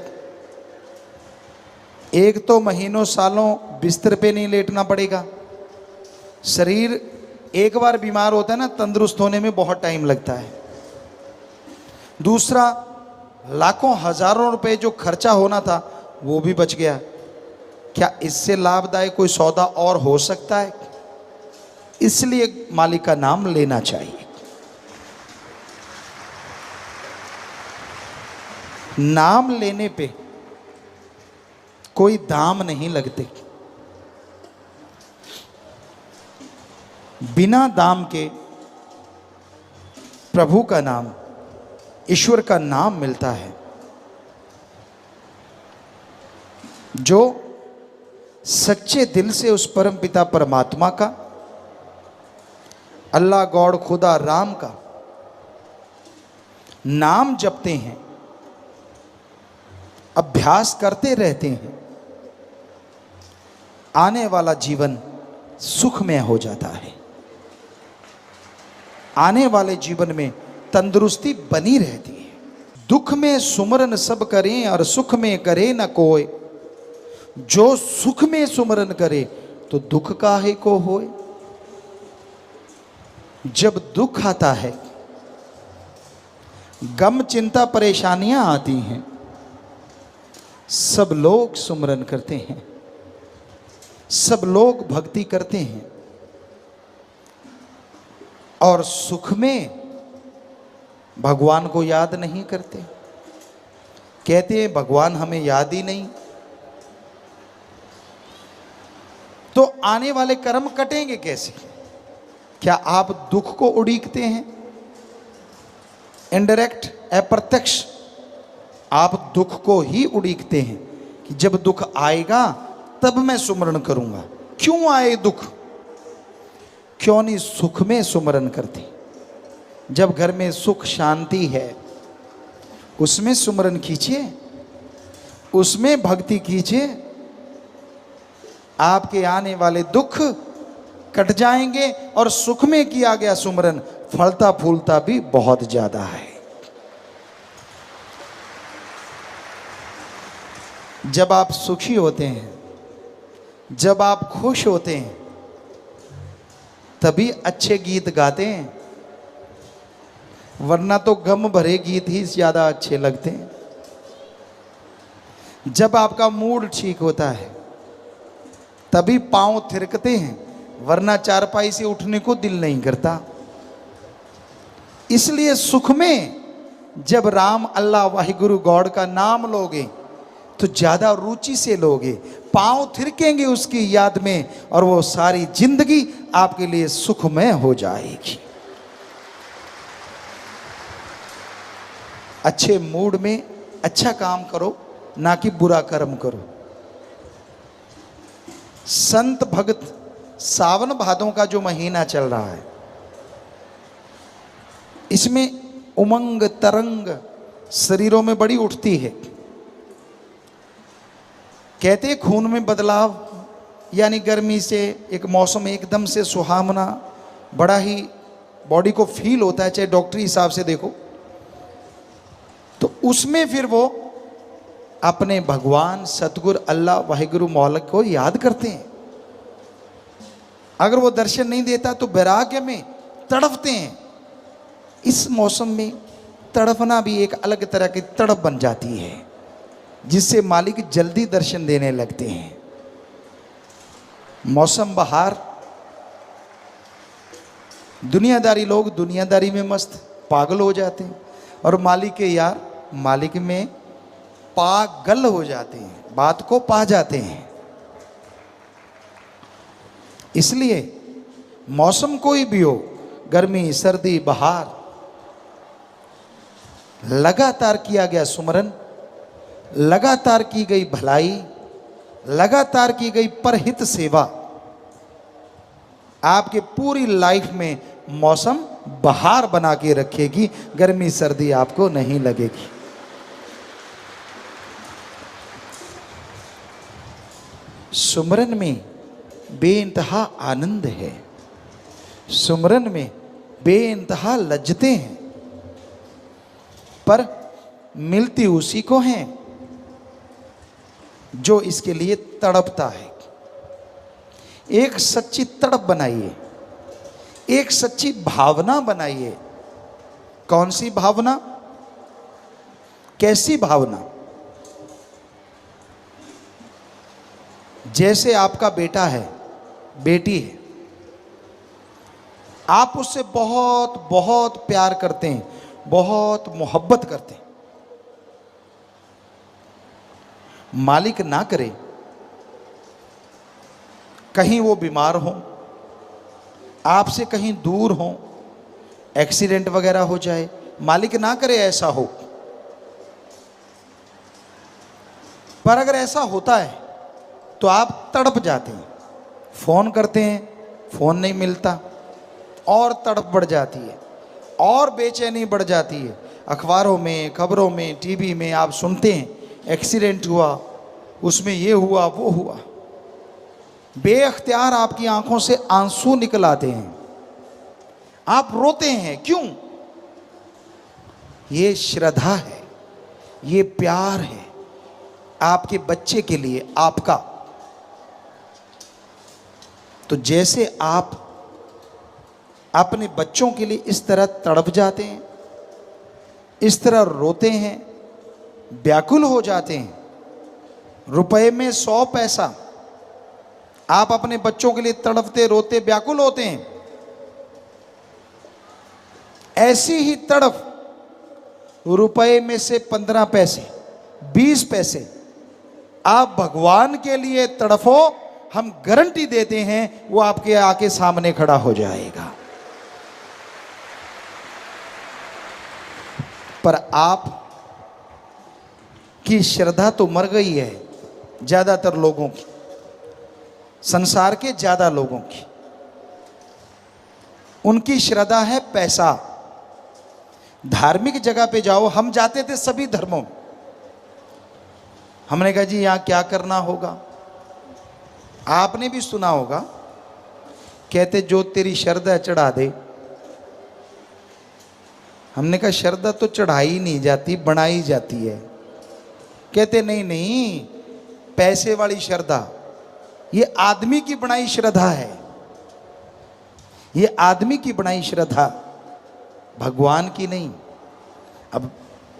एक तो महीनों सालों बिस्तर पे नहीं लेटना पड़ेगा। शरीर एक बार बीमार होता है ना, तंदुरुस्त होने में बहुत टाइम लगता है। दूसरा, लाखों हजारों रुपए जो खर्चा होना था वो भी बच गया। क्या इससे लाभदायक कोई सौदा और हो सकता है? इसलिए मालिक का नाम लेना चाहिए। नाम लेने पे कोई दाम नहीं लगते। बिना दाम के प्रभु का नाम, ईश्वर का नाम मिलता है। जो सच्चे दिल से उस परम पिता परमात्मा का अल्लाह गॉड खुदा राम का नाम जपते हैं, अभ्यास करते रहते हैं, आने वाला जीवन सुखमय हो जाता है। आने वाले जीवन में तंदुरुस्ती बनी रहती है। दुख में सुमरन सब करें और सुख में करे न कोय, जो सुख में सुमरन करे तो दुख काहे को होए। जब दुख आता है, गम चिंता परेशानियां आती हैं, सब लोग सुमरन करते हैं, सब लोग भक्ति करते हैं, और सुख में भगवान को याद नहीं करते। कहते हैं भगवान हमें याद ही नहीं। तो आने वाले कर्म कटेंगे कैसे? क्या आप दुख को उड़ीकते हैं? इनडायरेक्ट, अप्रत्यक्ष आप दुख को ही उड़ीकते हैं कि जब दुख आएगा तब मैं सुमरण करूंगा। क्यों आए दुख? क्यों नहीं सुख में सुमरण करते? जब घर में सुख शांति है उसमें सुमरण कीजिए, उसमें भक्ति कीजिए। आपके आने वाले दुख कट जाएंगे और सुख में किया गया सुमरण फलता फूलता भी बहुत ज्यादा है। जब आप सुखी होते हैं, जब आप खुश होते हैं, तभी अच्छे गीत गाते हैं, वरना तो गम भरे गीत ही ज्यादा अच्छे लगते हैं। जब आपका मूड ठीक होता है तभी पांव थिरकते हैं, वरना चारपाई से उठने को दिल नहीं करता। इसलिए सुख में जब राम अल्लाह वाहिगुरु गॉड का नाम लोगे तो ज्यादा रुचि से लोगे, पांव थिरकेंगे उसकी याद में, और वो सारी जिंदगी आपके लिए सुखमय हो जाएगी। अच्छे मूड में अच्छा काम करो, ना कि बुरा कर्म करो। संत भक्त सावन भादों का जो महीना चल रहा है, इसमें उमंग तरंग शरीरों में बड़ी उठती है। कहते खून में बदलाव, यानी गर्मी से एक मौसम एकदम से सुहावना, बड़ा ही बॉडी को फील होता है, चाहे डॉक्टरी हिसाब से देखो। तो उसमें फिर वो अपने भगवान सतगुरु अल्लाह वाहिगुरु मौला को याद करते हैं। अगर वो दर्शन नहीं देता तो वैराग्य में तड़पते हैं। इस मौसम में तड़पना भी एक अलग तरह की तड़प बन जाती है, जिससे मालिक जल्दी दर्शन देने लगते हैं। मौसम बहार, दुनियादारी लोग दुनियादारी में मस्त पागल हो जाते हैं, और मालिक के यार मालिक में पागल हो जाते हैं, बात को पा जाते हैं। इसलिए मौसम कोई भी हो, गर्मी सर्दी बहार, लगातार किया गया सुमरन, लगातार की गई भलाई, लगातार की गई परहित सेवा आपके पूरी लाइफ में मौसम बहार बना के रखेगी। गर्मी सर्दी आपको नहीं लगेगी। सुमरन में बेइंतहा आनंद है, सुमरन में बेइंतहा लज्जतें हैं, पर मिलती उसी को हैं जो इसके लिए तड़पता है। एक सच्ची तड़प बनाइए, एक सच्ची भावना बनाइए। कौन सी भावना? कैसी भावना? जैसे आपका बेटा है, बेटी है, आप उससे बहुत बहुत प्यार करते हैं, बहुत मोहब्बत करते हैं। मालिक ना करे कहीं वो बीमार हो, आपसे कहीं दूर हो, एक्सीडेंट वगैरह हो जाए, मालिक ना करे ऐसा हो। पर अगर ऐसा होता है तो आप तड़प जाते हैं, फोन करते हैं, फोन नहीं मिलता, और तड़प बढ़ जाती है और बेचैनी बढ़ जाती है। अखबारों में, खबरों में, टीवी में आप सुनते हैं एक्सीडेंट हुआ, उसमें ये हुआ वो हुआ। बेअख्तियार आपकी आंखों से आंसू निकल आते हैं, आप रोते हैं। क्यों? ये श्रद्धा है, ये प्यार है आपके बच्चे के लिए, आपका। तो जैसे आप अपने बच्चों के लिए इस तरह तड़प जाते हैं, इस तरह रोते हैं, व्याकुल हो जाते हैं, रुपए में 100 पैसा आप अपने बच्चों के लिए तड़पते, रोते, व्याकुल होते हैं, ऐसी ही तड़प रुपए में से 15 पैसे, 20 पैसे आप भगवान के लिए तड़फो, हम गारंटी देते हैं वो आपके आके सामने खड़ा हो जाएगा। पर आप की श्रद्धा तो मर गई है, ज्यादातर लोगों की, संसार के ज्यादा लोगों की। उनकी श्रद्धा है पैसा। धार्मिक जगह पे जाओ, हम जाते थे सभी धर्मों में, हमने कहा जी यहां क्या करना होगा? आपने भी सुना होगा, कहते जो तेरी श्रद्धा चढ़ा दे। हमने कहा श्रद्धा तो चढ़ाई नहीं जाती, बनाई जाती है। कहते नहीं नहीं, पैसे वाली श्रद्धा ये आदमी की बनाई श्रद्धा है, ये आदमी की बनाई श्रद्धा, भगवान की नहीं। अब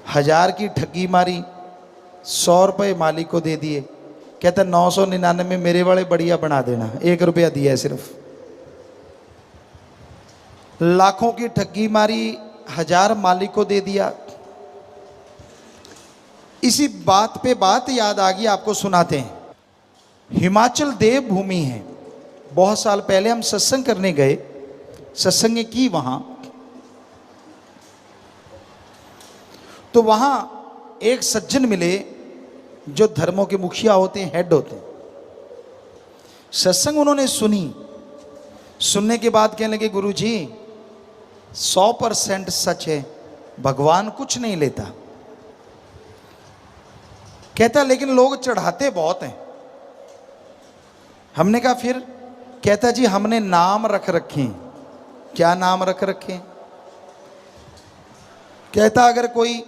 1000 की ठगी मारी, 100 रुपये मालिक को दे दिए, कहता 999 मेरे वाले बढ़िया बना देना, 1 रुपया दिया है सिर्फ। लाखों की ठगी मारी, 1000 मालिक को दे दिया। इसी बात पे बात याद आ गई, आपको सुनाते हैं। हिमाचल देव भूमि है। बहुत साल पहले हम सत्संग करने गए, सत्संग की वहां, तो वहां एक सज्जन मिले जो धर्मों के मुखिया होते हैं, हेड होते हैं। सत्संग उन्होंने सुनी, सुनने के बाद कहने लगे गुरुजी 100% सच है, भगवान कुछ नहीं लेता। कहता लेकिन लोग चढ़ाते बहुत हैं। हमने कहा फिर? कहता जी हमने नाम रख रखे हैं। क्या नाम रख रखे हैं? कहता अगर कोई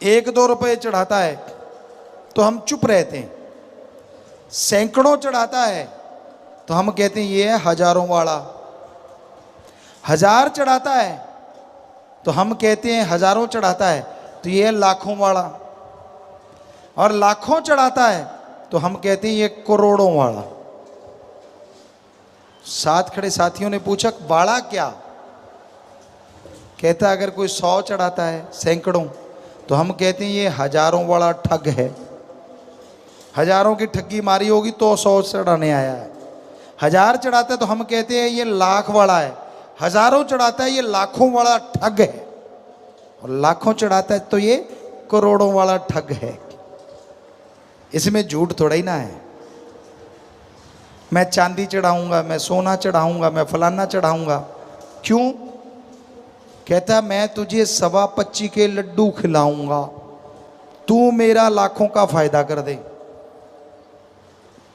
1-2 रुपए चढ़ाता है तो हम चुप रहते हैं, सैकड़ों चढ़ाता है तो हम कहते हैं ये है हजारों वाला, 1000 चढ़ाता है तो हम कहते हैं हजारों चढ़ाता है तो ये है लाखों वाला, और लाखों चढ़ाता है तो हम कहते हैं ये करोड़ों वाला। साथ खड़े साथियों ने पूछा वाला क्या? कहता अगर कोई 100 चढ़ाता है, सैकड़ों, तो हम कहते हैं ये हजारों वाला ठग है। हजारों की ठगी मारी होगी तो 100 चढ़ाने आया है। 1000 चढ़ाता है तो हम कहते हैं ये लाख वाला है। हजारों चढ़ाता है ये लाखों वाला ठग है, और लाखों चढ़ाता है तो ये करोड़ों वाला ठग है। इसमें झूठ थोड़ा ही ना है। मैं चांदी चढ़ाऊंगा, मैं सोना चढ़ाऊंगा, मैं फलाना चढ़ाऊंगा। क्यों? कहता मैं तुझे 25 के लड्डू खिलाऊंगा, तू मेरा लाखों का फायदा कर दे।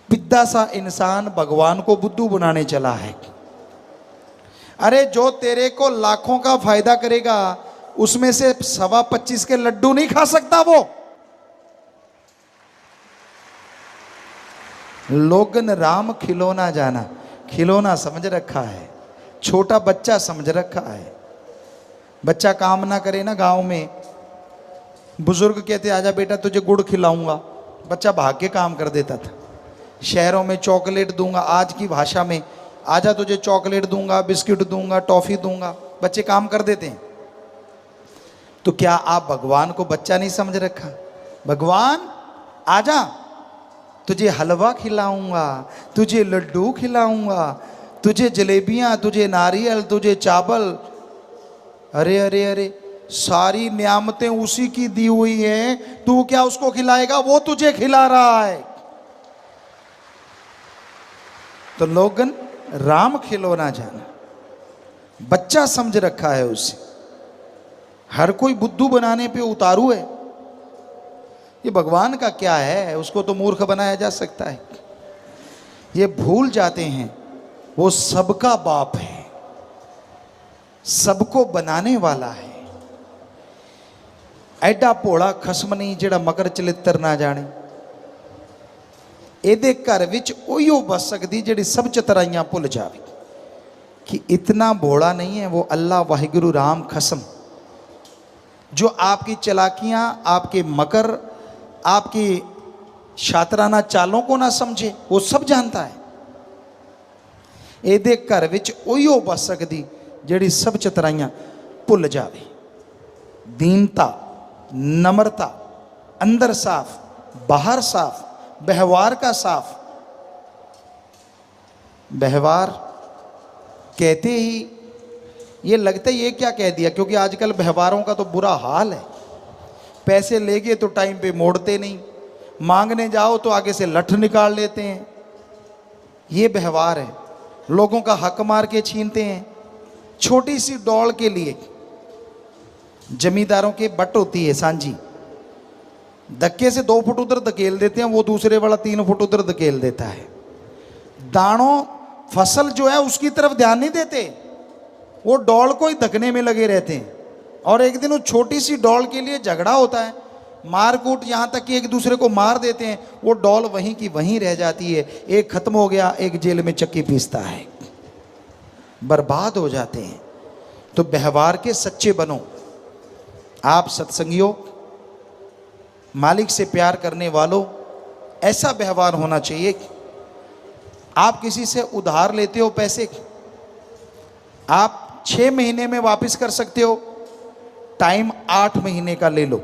पिद्दा सा इंसान भगवान को बुद्धू बनाने चला है। अरे जो तेरे को लाखों का फायदा करेगा उसमें से 25 के लड्डू नहीं खा सकता वो। लोगन राम खिलौना जाना, खिलौना समझ रखा है, छोटा बच्चा समझ रखा है। बच्चा काम ना करे ना, गांव में बुजुर्ग कहते आजा बेटा तुझे गुड़ खिलाऊंगा, बच्चा भाग के काम कर देता था। शहरों में चॉकलेट दूंगा, आज की भाषा में आजा तुझे चॉकलेट दूंगा, बिस्किट दूंगा, टॉफी दूंगा, बच्चे काम कर देते हैं। तो क्या आप भगवान को बच्चा नहीं समझ रखा? भगवान आजा तुझे हलवा खिलाऊंगा, तुझे लड्डू खिलाऊंगा, तुझे जलेबियां, तुझे नारियल, तुझे चावल। अरे अरे अरे, सारी नियामतें उसी की दी हुई हैं, तू क्या उसको खिलाएगा? वो तुझे खिला रहा है। तो लोगन राम खिलौना जाना, बच्चा समझ रखा है उसे। हर कोई बुद्धू बनाने पे उतारू है। ये भगवान का क्या है, उसको तो मूर्ख बनाया जा सकता है। ये भूल जाते हैं वो सबका बाप है, सबको बनाने वाला है। ਐਡਾ ਭੋਲਾ ਖਸਮ ਨਹੀਂ ਜਿਹੜਾ ਮਕਰ ਚਲਿੱਤਰ ਨਾ ਜਾਣੇ। ਇਹਦੇ ਘਰ ਵਿੱਚ ਉਹੀਓ ਬਸ ਸਕਦੀ ਜਿਹੜੀ ਸਭ ਚਤਰਾਈਆਂ ਭੁੱਲ ਜਾਵੇ। कि इतना भोला नहीं है वो अल्लाह वाहिगुरु राम खसम, जो आपकी चालाकियां, आपके मकर, आपकी शातराना चालों को ना समझे, वो सब जानता है। ਇਹਦੇ ਘਰ ਵਿੱਚ ਉਹੀਓ ਬਸ ਸਕਦੀ ਜਿਹੜੀ ਸਭ ਚਤਰਾਈਆਂ ਭੁੱਲ ਜਾਵੇ। दीनता, नम्रता, अंदर साफ, बाहर साफ, व्यवहार का साफ। व्यवहार कहते ही ये लगता है ये क्या कह दिया, क्योंकि आजकल व्यवहारों का तो बुरा हाल है। पैसे लेके तो टाइम पे मोड़ते नहीं, मांगने जाओ तो आगे से लठ निकाल लेते हैं। ये व्यवहार है, लोगों का हक मार के छीनते हैं। छोटी सी डॉल के लिए जमींदारों के बट होती है सांझी, धक्के से 2 फुट उधर धकेल देते हैं, वो दूसरे वाला 3 फुट उधर धकेल देता है। दानों फसल जो है उसकी तरफ ध्यान नहीं देते, वो डॉल को ही धकने में लगे रहते हैं। और एक दिन उस छोटी सी डॉल के लिए झगड़ा होता है, मारकूट, यहाँ तक कि एक दूसरे को मार देते हैं। वो डॉल वहीं की वहीं रह जाती है। एक खत्म हो गया, एक जेल में चक्की पीसता है, बर्बाद हो जाते हैं। तो व्यवहार के सच्चे बनो। आप सत्संगियों, मालिक से प्यार करने वालों, ऐसा व्यवहार होना चाहिए। आप किसी से उधार लेते हो पैसे, आप 6 महीने में वापस कर सकते हो, टाइम 8 महीने का ले लो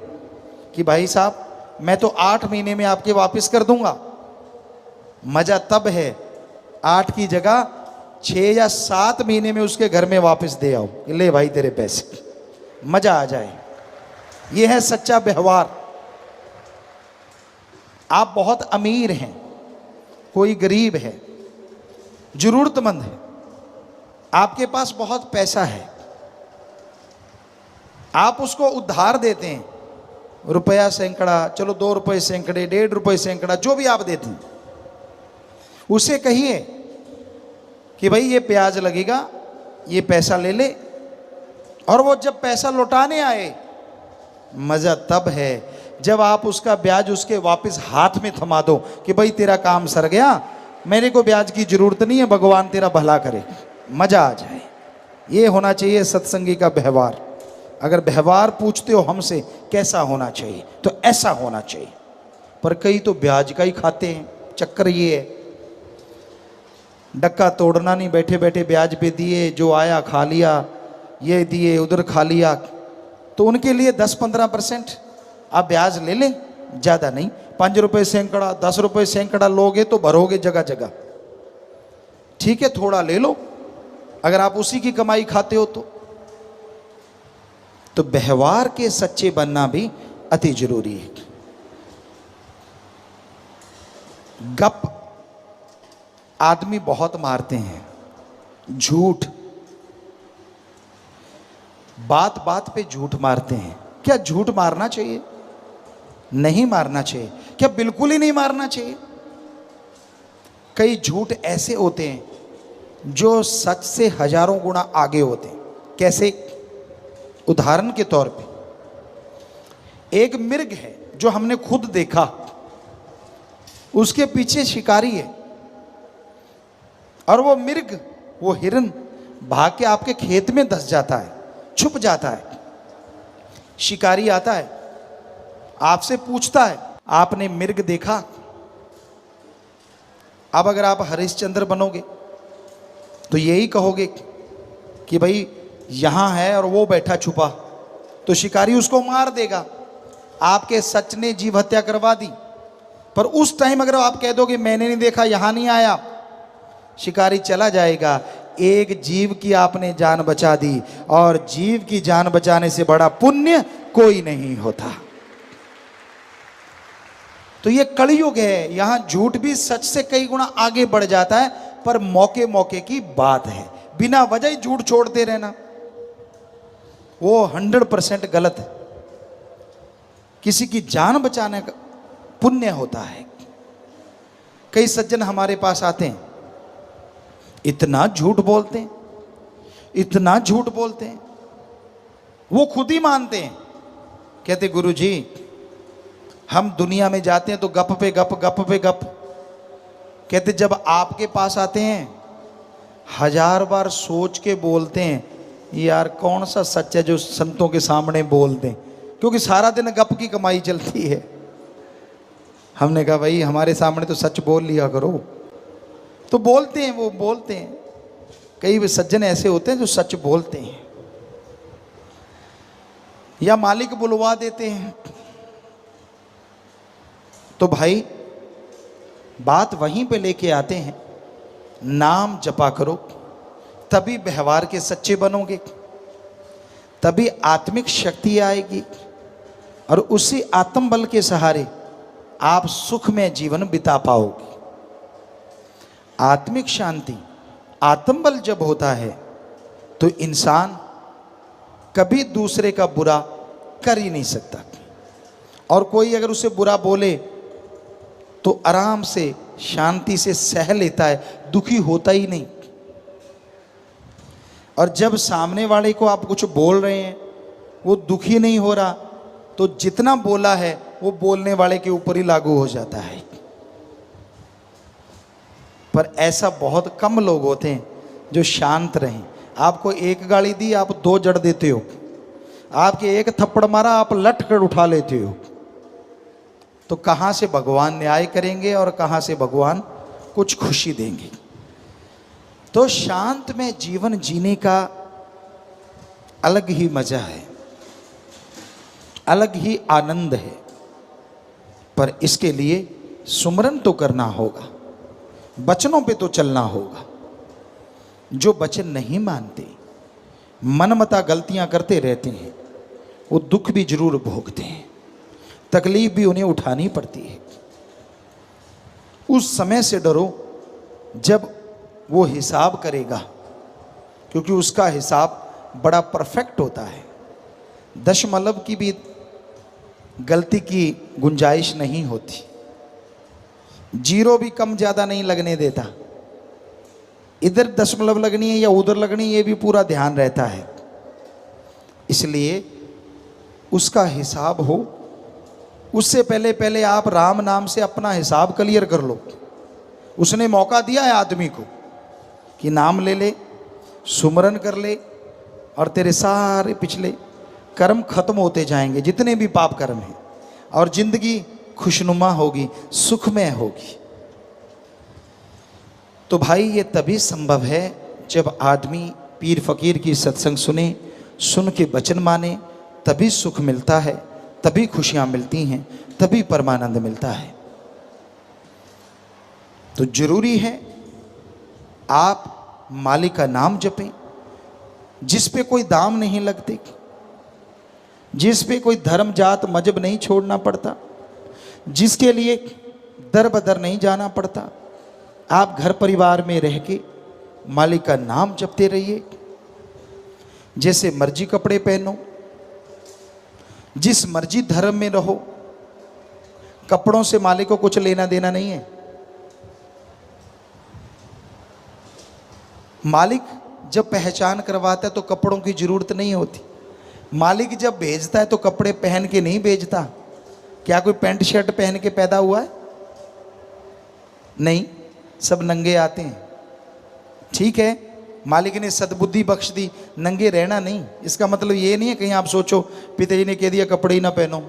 कि भाई साहब मैं तो 8 महीने में आपके वापस कर दूंगा। मजा तब है 8 की जगह 6 या 7 महीने में उसके घर में वापस दे आओ, ले भाई तेरे पैसे, मजा आ जाए। यह है सच्चा व्यवहार। आप बहुत अमीर हैं, कोई गरीब है, जरूरतमंद है, आपके पास बहुत पैसा है, आप उसको उधार देते हैं, रुपया सैकड़ा, चलो 2 रुपये सैकड़े, 1.5 रुपये सैकड़ा, जो भी आप देते हैं, उसे कहिए कि भाई ये ब्याज लगेगा, ये पैसा ले ले। और वो जब पैसा लौटाने आए, मज़ा तब है जब आप उसका ब्याज उसके वापस हाथ में थमा दो कि भाई तेरा काम सर गया, मेरे को ब्याज की जरूरत नहीं है, भगवान तेरा भला करे, मज़ा आ जाए। ये होना चाहिए सत्संगी का व्यवहार। अगर व्यवहार पूछते हो हमसे कैसा होना चाहिए, तो ऐसा होना चाहिए। पर कई तो ब्याज का ही खाते हैं। चक्कर ये है, डक्का तोड़ना नहीं, बैठे बैठे ब्याज पे दिए, जो आया खा लिया, ये दिए उधर खा लिया। तो उनके लिए 10-15% आप ब्याज ले लें, ज़्यादा नहीं। 5 रुपये सैकड़ा, 10 रुपये सैकड़ा लोगे तो भरोगे जगह जगह, ठीक है, थोड़ा ले लो अगर आप उसी की कमाई खाते हो तो व्यवहार के सच्चे बनना भी अति जरूरी है। गप आदमी बहुत मारते हैं, झूठ, बात बात पे झूठ मारते हैं। क्या झूठ मारना चाहिए? नहीं मारना चाहिए। क्या बिल्कुल ही नहीं मारना चाहिए? कई झूठ ऐसे होते हैं जो सच से हजारों गुना आगे होते हैं। कैसे? उदाहरण के तौर पे एक मिर्ग है जो हमने खुद देखा, उसके पीछे शिकारी है और वो मिर्ग, वो हिरन भाग के आपके खेत में धंस जाता है, छुप जाता है। शिकारी आता है, आपसे पूछता है आपने मिर्ग देखा? अब अगर आप हरिश्चंद्र बनोगे तो यही कहोगे कि भाई यहां है और वो बैठा छुपा, तो शिकारी उसको मार देगा। आपके सच ने जीव हत्या करवा दी। पर उस टाइम अगर आप कह दोगे मैंने नहीं देखा, यहां नहीं आया, शिकारी चला जाएगा। एक जीव की आपने जान बचा दी, और जीव की जान बचाने से बड़ा पुण्य कोई नहीं होता। तो ये कलयुग है, यहां झूठ भी सच से कई गुना आगे बढ़ जाता है। पर मौके मौके की बात है। बिना वजह ही झूठ छोड़ते रहना वो 100% गलत है। किसी की जान बचाने का पुण्य होता है। कई सज्जन हमारे पास आते हैं, इतना झूठ बोलते हैं, इतना झूठ बोलते हैं, वो खुद ही मानते हैं। कहते गुरु जी हम दुनिया में जाते हैं तो गप पे गप, गप पे गप। कहते जब आपके पास आते हैं 1000 बार सोच के बोलते हैं यार कौन सा सच है जो संतों के सामने बोल दें, क्योंकि सारा दिन गप की कमाई चलती है। हमने कहा भाई हमारे सामने तो सच बोल लिया करो। तो बोलते हैं, वो बोलते हैं। कई सज्जन ऐसे होते हैं जो सच बोलते हैं, या मालिक बुलवा देते हैं। तो भाई बात वहीं पे लेके आते हैं, नाम जपा करो तभी व्यवहार के सच्चे बनोगे, तभी आत्मिक शक्ति आएगी और उसी आत्म बल के सहारे आप सुख में जीवन बिता पाओगे। आत्मिक शांति, आत्म बल जब होता है तो इंसान कभी दूसरे का बुरा कर ही नहीं सकता, और कोई अगर उसे बुरा बोले तो आराम से शांति से सह लेता है, दुखी होता ही नहीं। और जब सामने वाले को आप कुछ बोल रहे हैं वो दुखी नहीं हो रहा, तो जितना बोला है वो बोलने वाले के ऊपर ही लागू हो जाता है। पर ऐसा बहुत कम लोग होते हैं जो शांत रहें। आपको एक गाली दी आप 2 जड़ देते हो, आपके एक थप्पड़ मारा आप लट कर उठा लेते हो। तो कहाँ से भगवान न्याय करेंगे और कहाँ से भगवान कुछ खुशी देंगे। तो शांत में जीवन जीने का अलग ही मजा है, अलग ही आनंद है। पर इसके लिए सुमरन तो करना होगा, वचनों पे तो चलना होगा। जो वचन नहीं मानते, मनमता गलतियां करते रहते हैं, वो दुख भी जरूर भोगते हैं, तकलीफ भी उन्हें उठानी पड़ती है। उस समय से डरो जब वो हिसाब करेगा, क्योंकि उसका हिसाब बड़ा परफेक्ट होता है। दशमलव की भी गलती की गुंजाइश नहीं होती, 0 भी कम ज़्यादा नहीं लगने देता। इधर दशमलव लगनी है या उधर लगनी है ये भी पूरा ध्यान रहता है। इसलिए उसका हिसाब हो, उससे पहले पहले आप राम नाम से अपना हिसाब क्लियर कर लो। उसने मौका दिया है आदमी को कि नाम ले ले, सुमरन कर ले, और तेरे सारे पिछले कर्म खत्म होते जाएंगे, जितने भी पाप कर्म हैं, और जिंदगी खुशनुमा होगी, सुखमय होगी। तो भाई ये तभी संभव है जब आदमी पीर फकीर की सत्संग सुने, सुन के वचन माने, तभी सुख मिलता है, तभी खुशियां मिलती हैं, तभी परमानंद मिलता है। तो जरूरी है आप मालिक का नाम जपें, जिस पे कोई दाम नहीं लगते, जिस पे कोई धर्म जात मजहब नहीं छोड़ना पड़ता, जिसके लिए दर बदर नहीं जाना पड़ता। आप घर परिवार में रह के मालिक का नाम जपते रहिए, जैसे मर्जी कपड़े पहनो, जिस मर्जी धर्म में रहो, कपड़ों से मालिक को कुछ लेना देना नहीं है। मालिक जब पहचान करवाता है तो कपड़ों की जरूरत नहीं होती। मालिक जब भेजता है तो कपड़े पहन के नहीं भेजता। क्या कोई पैंट शर्ट पहन के पैदा हुआ है? नहीं, सब नंगे आते हैं। ठीक है, मालिक ने सद्बुद्धि बख्श दी, नंगे रहना नहीं। इसका मतलब ये नहीं है कहीं आप सोचो पिताजी ने कह दिया कपड़े ही ना पहनो।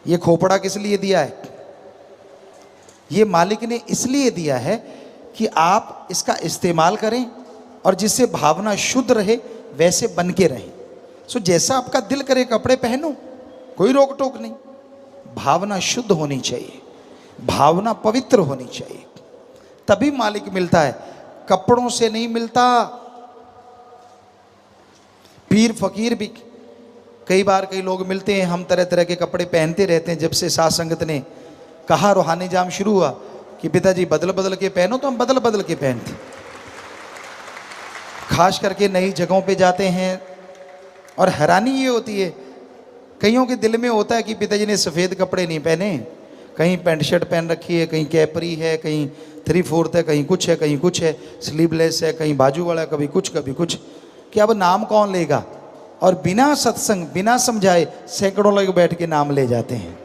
ये खोपड़ा किस लिए दिया है? ये मालिक ने इसलिए दिया है कि आप इसका इस्तेमाल करें और जिससे भावना शुद्ध रहे वैसे बन के रहें। सो जैसा आपका दिल करे कपड़े पहनो, कोई रोक टोक नहीं। भावना शुद्ध होनी चाहिए, भावना पवित्र होनी चाहिए, तभी मालिक मिलता है, कपड़ों से नहीं मिलता। पीर फकीर भी कई बार कई लोग मिलते हैं, हम तरह तरह के कपड़े पहनते रहते हैं। जब से साथ संगत ने कहा रूहानी जाम शुरू हुआ कि पिताजी बदल बदल के पहनो, तो हम बदल बदल के पहनते। खास करके नई जगहों पे जाते हैं और हैरानी ये होती है, कईयों के दिल में होता है कि पिताजी ने सफ़ेद कपड़े नहीं पहने, कहीं पैंट शर्ट पहन रखी है, कहीं कैपरी है, कहीं 3/4 है, कहीं कुछ है, कहीं कुछ है, स्लीवलेस है, कहीं बाजू वाला, कभी कुछ कि अब नाम कौन लेगा। और बिना सत्संग, बिना समझाए सैकड़ों लोग बैठ के नाम ले जाते हैं,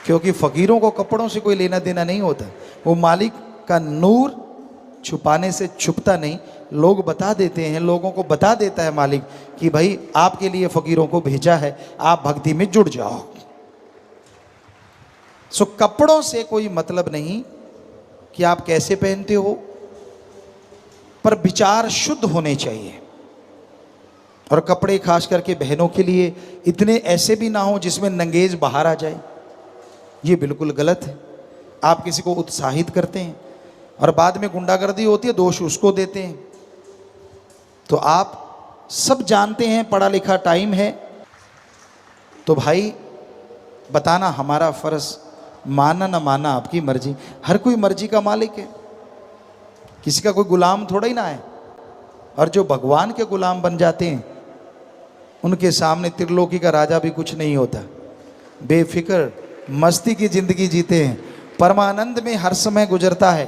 क्योंकि फ़कीरों को कपड़ों से कोई लेना देना नहीं होता। वो मालिक का नूर छुपाने से छुपता नहीं, लोग बता देते हैं, लोगों को बता देता है मालिक कि भाई आपके लिए फ़कीरों को भेजा है, आप भक्ति में जुड़ जाओ। सो कपड़ों से कोई मतलब नहीं कि आप कैसे पहनते हो, पर विचार शुद्ध होने चाहिए। और कपड़े खास करके बहनों के लिए इतने ऐसे भी ना हो जिसमें नंगेज बाहर आ जाए, ये बिल्कुल गलत है। आप किसी को उत्साहित करते हैं और बाद में गुंडागर्दी होती है, दोष उसको देते हैं। तो आप सब जानते हैं, पढ़ा लिखा टाइम है, तो भाई बताना हमारा फर्ज, माना ना माना आपकी मर्जी। हर कोई मर्जी का मालिक है, किसी का कोई गुलाम थोड़ा ही ना है। और जो भगवान के गुलाम बन जाते हैं उनके सामने त्रिलोकी का राजा भी कुछ नहीं होता। बेफिक्र मस्ती की जिंदगी जीते हैं, परमानंद में हर समय गुजरता है।